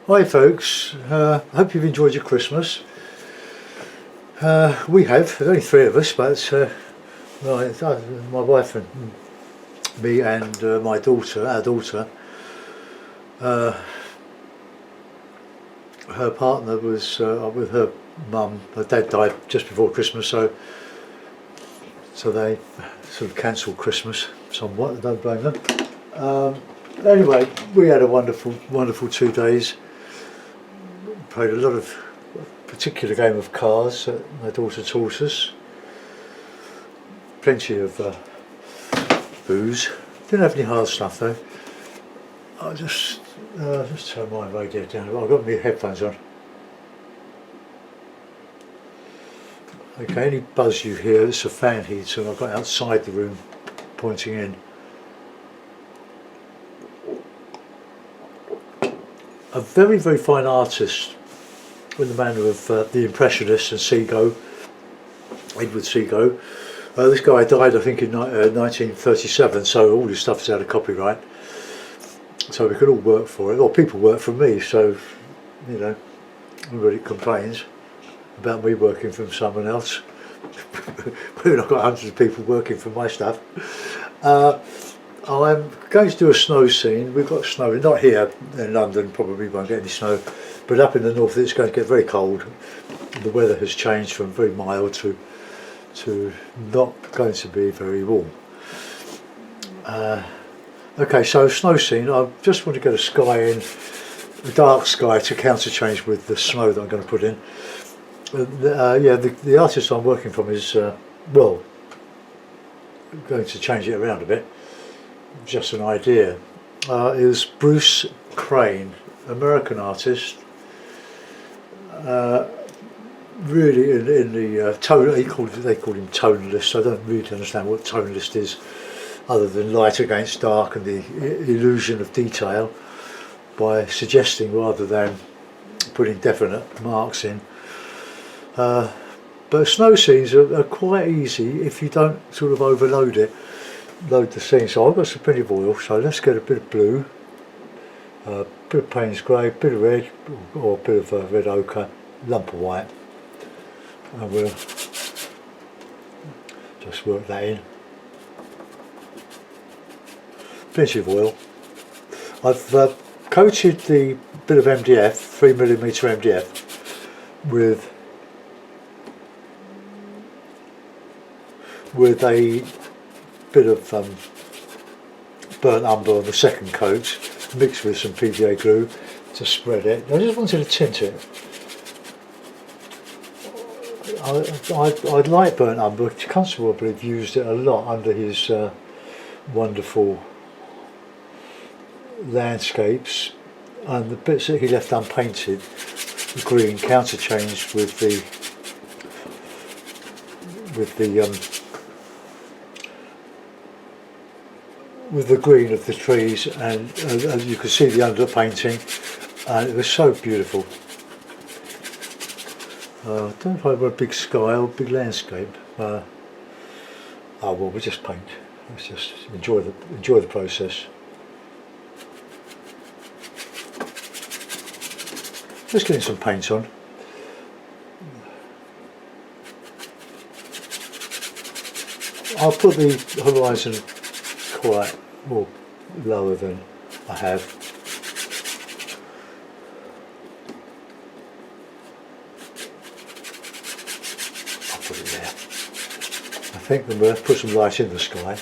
Hi folks, hope you've enjoyed your Christmas. We have, there's only three of us, but my wife and me and our daughter, her partner was with her mum. Her dad died just before Christmas, so they sort of cancelled Christmas somewhat. I don't blame them. Anyway, we had a wonderful 2 days. Played a lot of particular game of cards that my daughter taught us. Plenty of booze. Didn't have any hard stuff though. I just turn my radio down. I've got my headphones on. Okay, any buzz you hear, it's a fan heater, and I've got it outside the room pointing in. A very fine artist in the manner of the Impressionists and Seago, Edward Seago. This guy died I think in 1937, so all his stuff is out of copyright. So we could all work for it, or people work for me, so you know, nobody complains about me working for someone else. We've not got hundreds of people working for my stuff. I'm going to do a snow scene. We've got snow, not here in London, probably won't get any snow, but up in the north it's going to get very cold. The weather has changed from very mild to not going to be very warm. Okay, so snow scene. I just want to get a sky in, a dark sky to counterchange with the snow that I'm going to put in. The artist I'm working from is, well, going to change it around a bit. Just an idea. Is Bruce Crane, American artist. Really in the tone, they call him tonalist. I don't really understand what tonalist is, other than light against dark and the illusion of detail, by suggesting rather than putting definite marks in. But snow scenes are quite easy if you don't sort of overload it. Load the scene. So I've got some plenty of oil, so let's get a bit of blue, a bit of Payne's grey, a bit of red, or a bit of red ochre, lump of white, and we'll just work that in. Plenty of oil. I've coated the bit of MDF, 3mm MDF, with a bit of burnt umber on the second coat, mixed with some PVA glue to spread it. I just wanted to tint it. I like burnt umber. Constable, I believe, used it a lot under his wonderful landscapes, and the bits that he left unpainted, the green counterchanged with the green of the trees, and you could see the underpainting, and it was so beautiful. I don't know if I want a big sky or a big landscape. Oh well, we just paint. Let's just enjoy the process. Just getting some paint on. I'll put the horizon quite more lower than I have. I'll put it there. I think I'm going to put some light in the sky.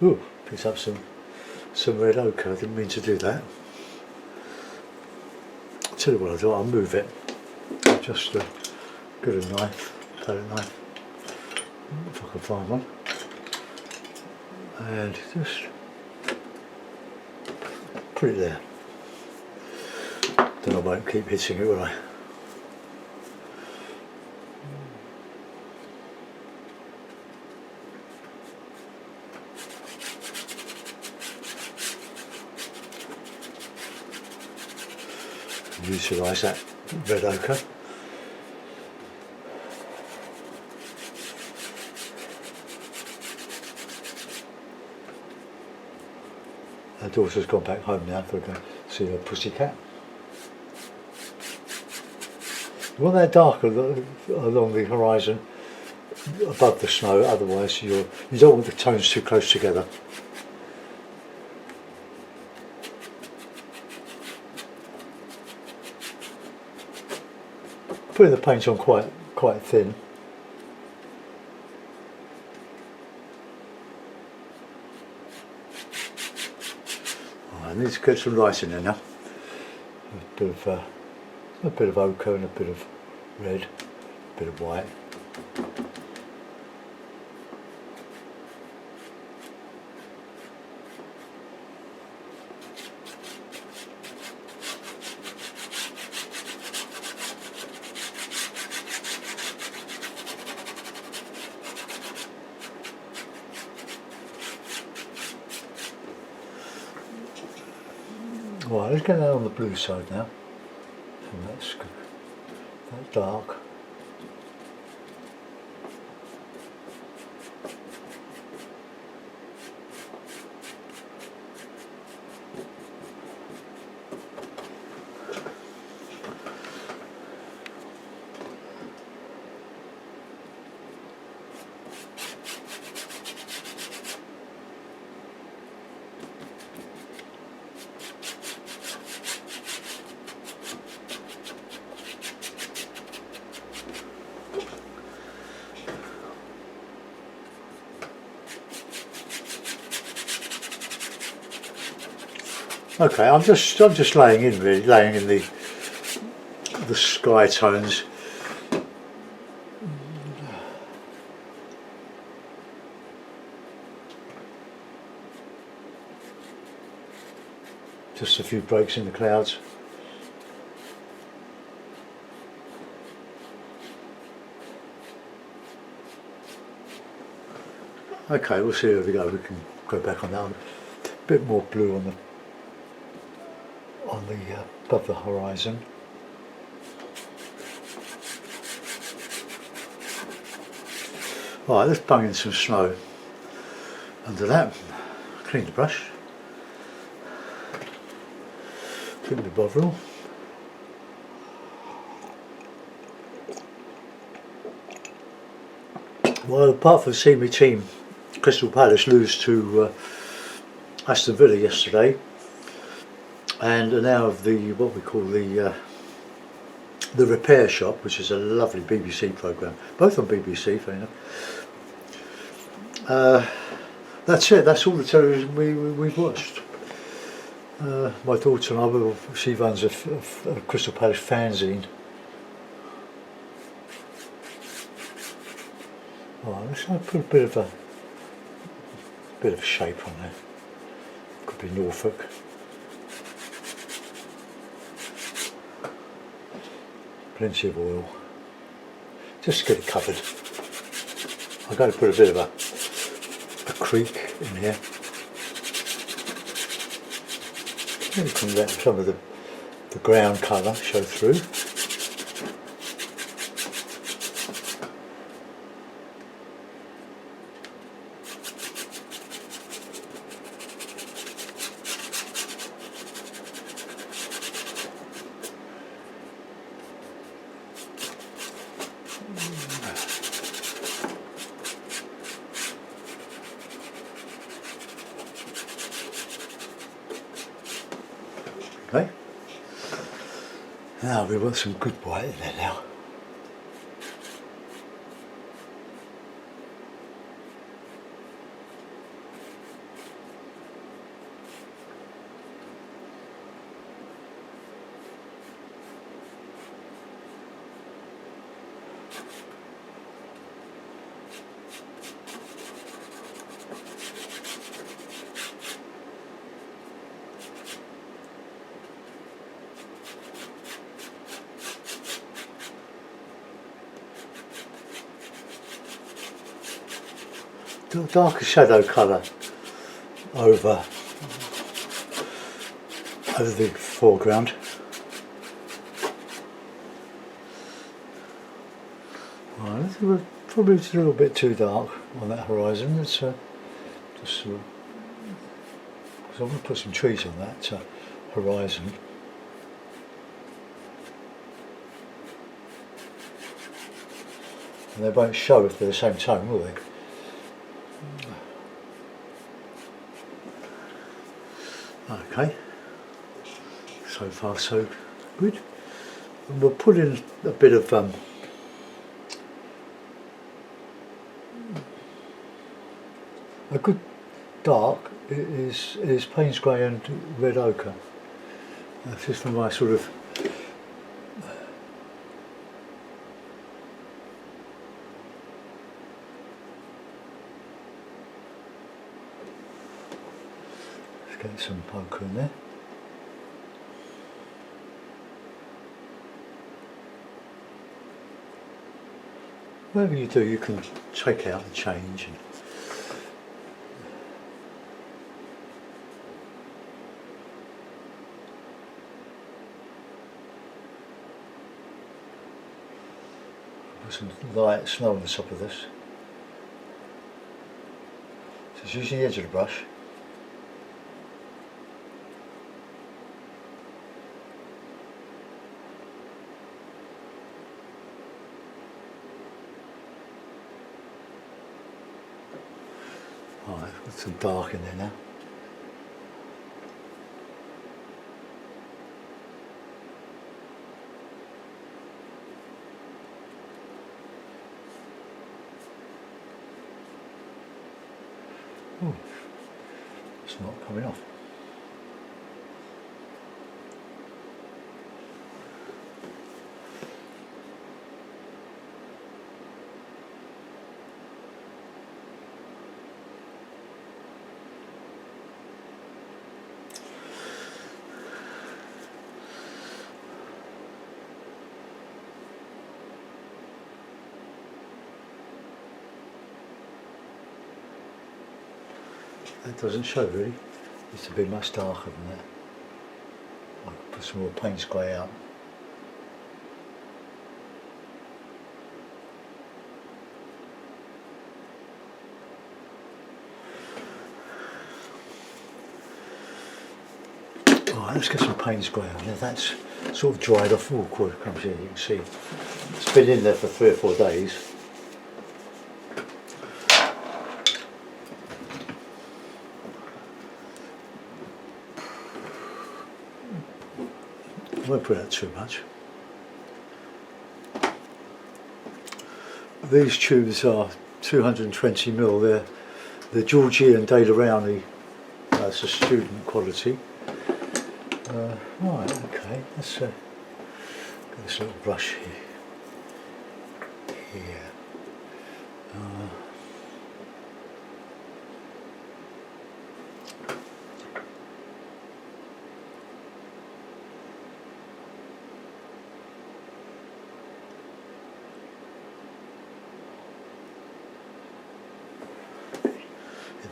Ooh, picked up some red ochre. I didn't mean to do that. I'll tell you what I'll do, I'll move it. I'll just get a knife, palette knife, if I can find one, and just put it there. Then I won't keep hitting it, will I? Utilise that red ochre. Her daughter's gone back home now for going to see her pussycat. You want that darker along the horizon above the snow, otherwise you don't want the tones too close together. Putting the paint on quite thin. I need to get some light in there now. A bit of ochre and a bit of red, a bit of white. Right, let's get that on the blue side now. And that's good. That dark. Okay, I'm just laying in the sky tones. Just a few breaks in the clouds. Okay, we'll see how we go. We can go back on that one. A bit more blue on the above the horizon. Right, let's bung in some snow under that. Clean the brush. Clean the bovril. Well, apart from seeing my team, Crystal Palace, lose to Aston Villa yesterday, and now of the what we call the Repair Shop, which is a lovely BBC programme, both on BBC, fair enough. That's it. That's all the television we've watched. My daughter and I, she runs a Crystal Palace fanzine. Right, let's put a bit of shape on there. Could be Norfolk. Plenty of oil. Just to get it covered. I'm going to put a bit of a creek in here. You can let some of the ground colour show through. Okay. Now we want some good white in there now. Darker shadow colour over the foreground. Right, probably a little bit too dark on that horizon. Let's just So I'm going to put some trees on that horizon. And they won't show if they're the same tone, will they? Okay, so far so good. And we'll put in a bit of a good dark is Payne's grey and red ochre. That's just for my sort of let's get some ochre in there. Whatever you do, you can take out and change. Put some light snow on the top of this. Just using the edge of the brush. Alright, got some dark in there now. Oh, it's not coming off. That doesn't show really. It needs to be much darker than that. I could put some more Payne's grey out. Alright, let's get some Payne's grey on there. That's sort of dried off. Oh, quarter comes here, you can see. It's been in there for 3 or 4 days. I won't put out too much. These tubes are 220mm. They're Georgian Data Rowney. It's a student quality. Right, okay. Let's get this little brush here.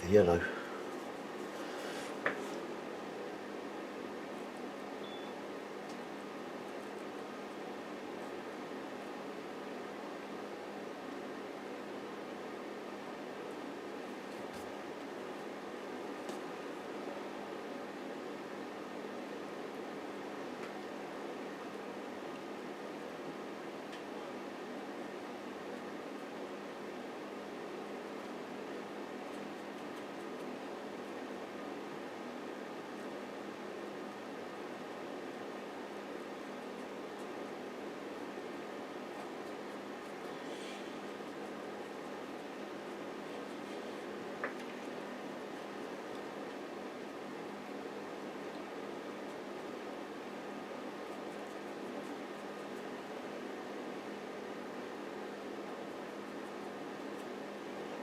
The yellow.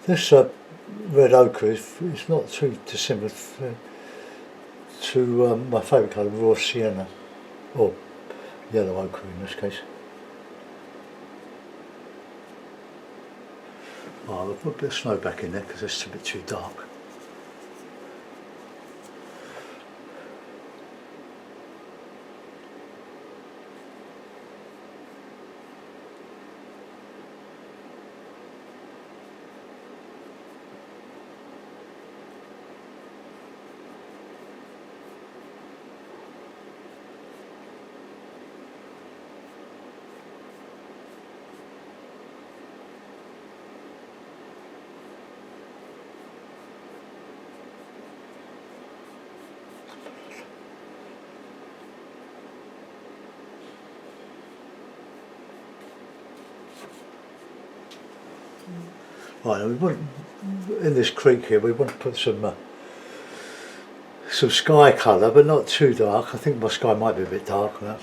This red ochre is not too dissimilar to my favourite colour, raw sienna, or yellow ochre in this case. Oh, I'll put a bit of snow back in there because it's a bit too dark. Right, we want, in this creek here, we want to put some sky colour, but not too dark. I think my sky might be a bit dark now.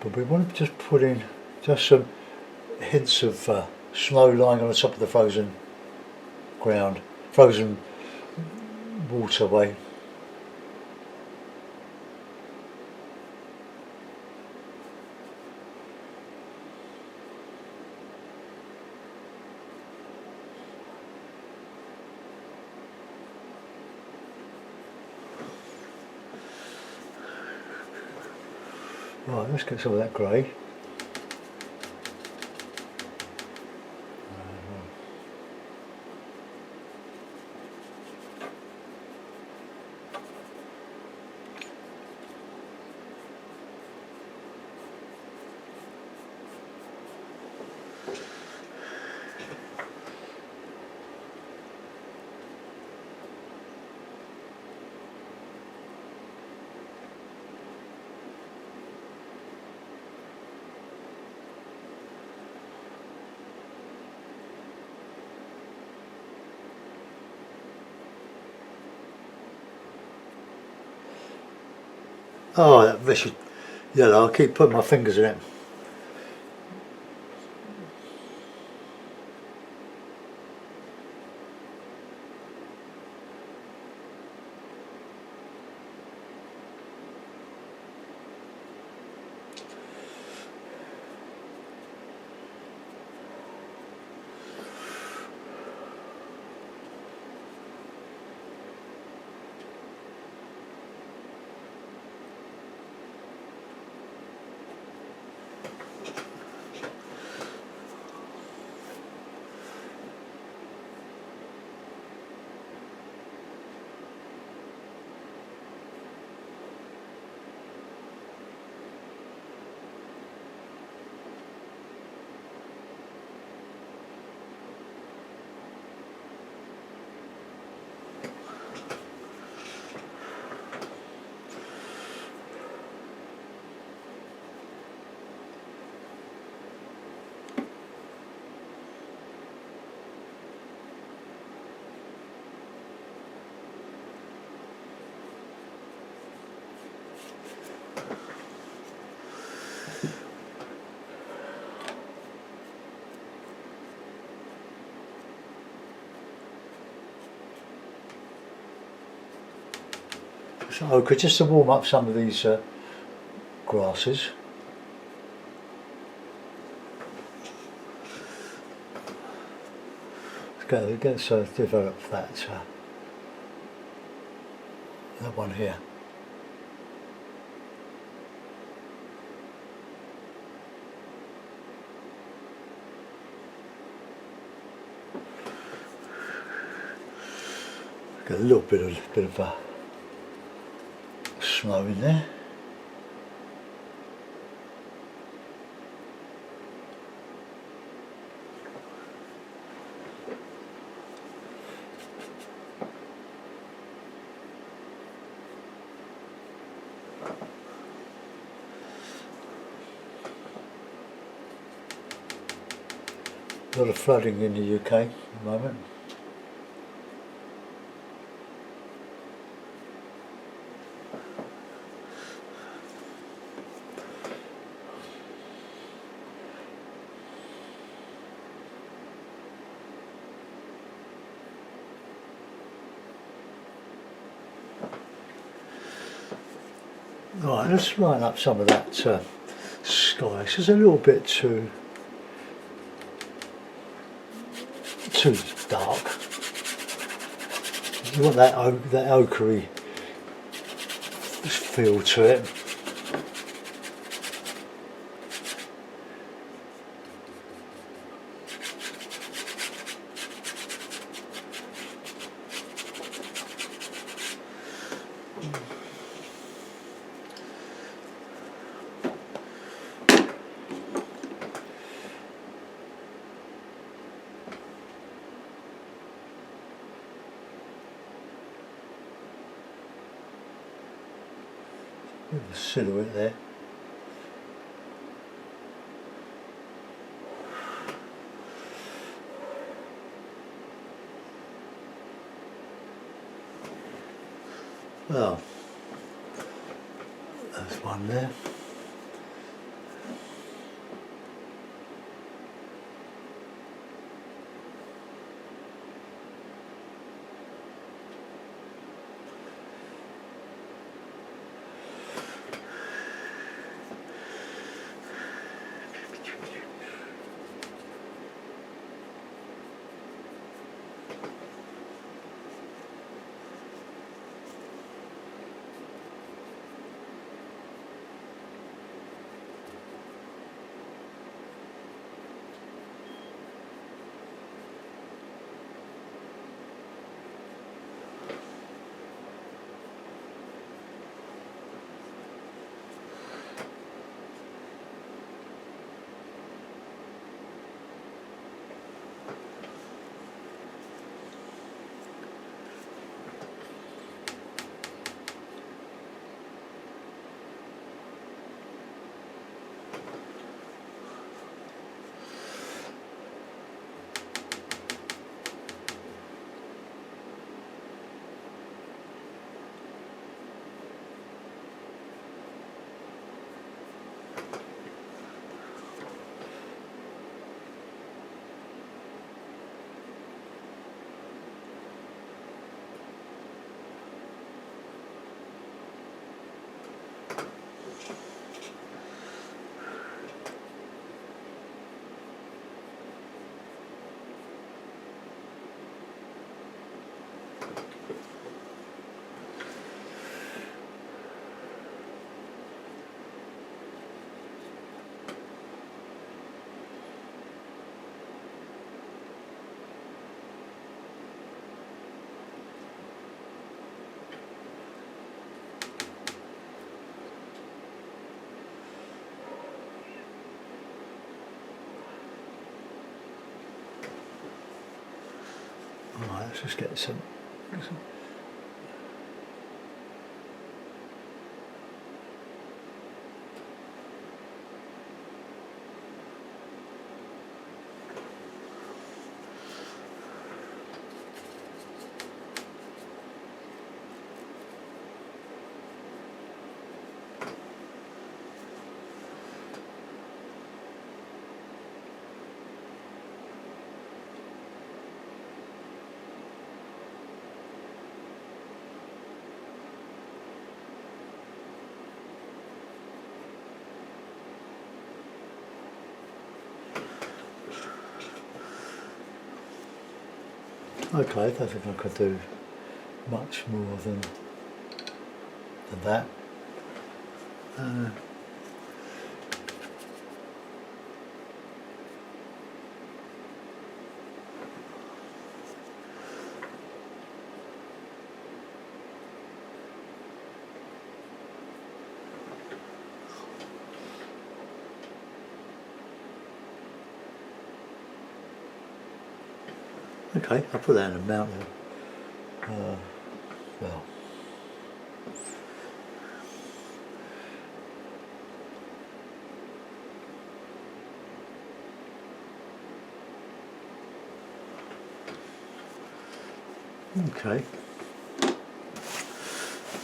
But we want to just put in just some hints of snow lying on the top of the frozen ground, frozen waterway. Right, let's get some of that grey. Oh, that wretched yellow, I keep putting my fingers in it. So, just to warm up some of these grasses. Let's develop that one here. Get a little bit of snow in there. A lot of flooding in the UK at the moment. Right, let's line up some of that sky. It's just a little bit too dark. You want that ochre feel to it. The silhouette there. Well, there's one there. Alright, let's just get some. Okay, I don't think I could do much more than that. Okay, I'll put that in a mount then. Well. Okay.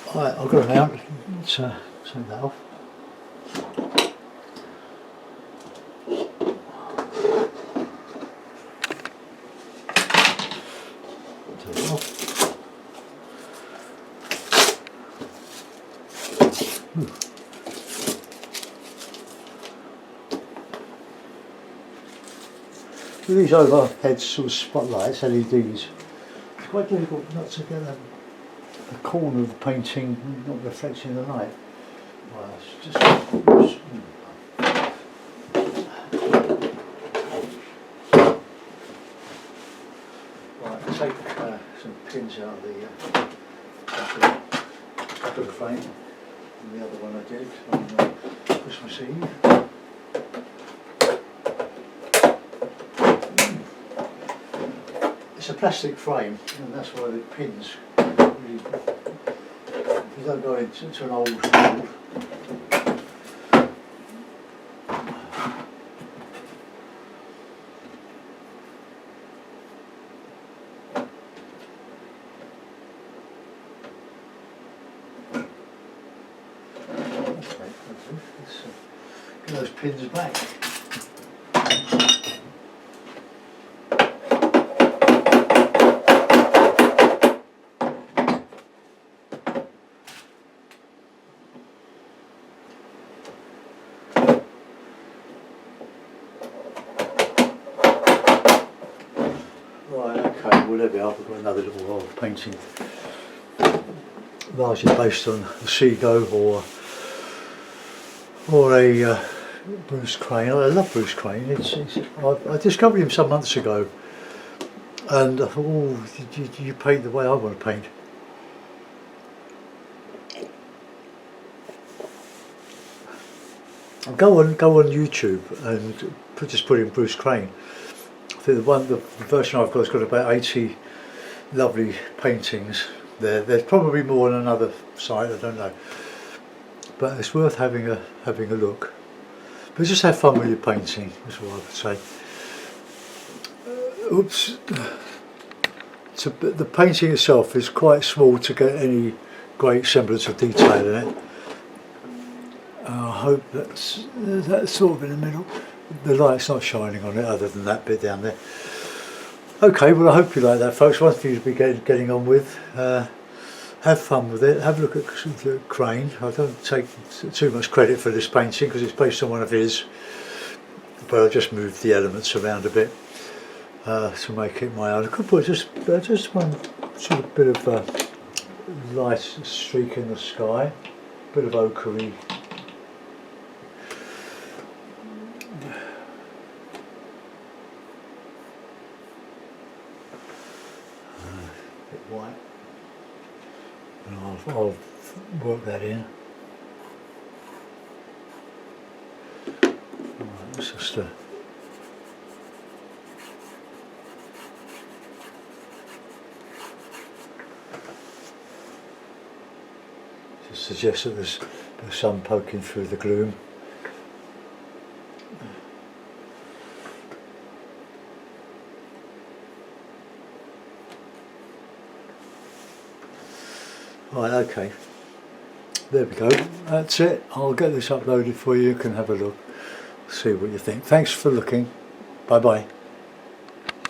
Alright, I've got a mount. Let's take that off. Take it off. With these overhead sort of spotlights, LEDs, it's quite difficult not to get the corner of the painting not reflecting the light. Well, it's just right, take some pins out of the back of the frame, and the other one I did on Christmas Eve. It's a plastic frame, and that's why the pins really, if you don't go into an old mould, pins back. Right, okay, well there we are, we've got another little old painting, largely based on the Seago or a Bruce Crane. I love Bruce Crane. I discovered him some months ago, and I thought, oh, you paint the way I want to paint. And go on YouTube and just put in Bruce Crane. I think the version I've got has got about 80 lovely paintings there. There's probably more on another site, I don't know, but it's worth having a look. But just have fun with your painting, is what I would say. Oops. So, the painting itself is quite small to get any great semblance of detail in it. I hope that's sort of in the middle. The light's not shining on it other than that bit down there. Okay, well I hope you like that, folks. One for you to be getting on with. Have fun with it. Have a look at Crane. I don't take too much credit for this painting because it's based on one of his, but I just moved the elements around a bit to make it my own. I could put just one sort of bit of light streak in the sky, a bit of ochre-y. White, and I'll work that in. Right, let's just suggest that there's the sun poking through the gloom. Right, okay, there we go, that's it. I'll get this uploaded for you, you can have a look, see what you think. Thanks for looking, bye bye.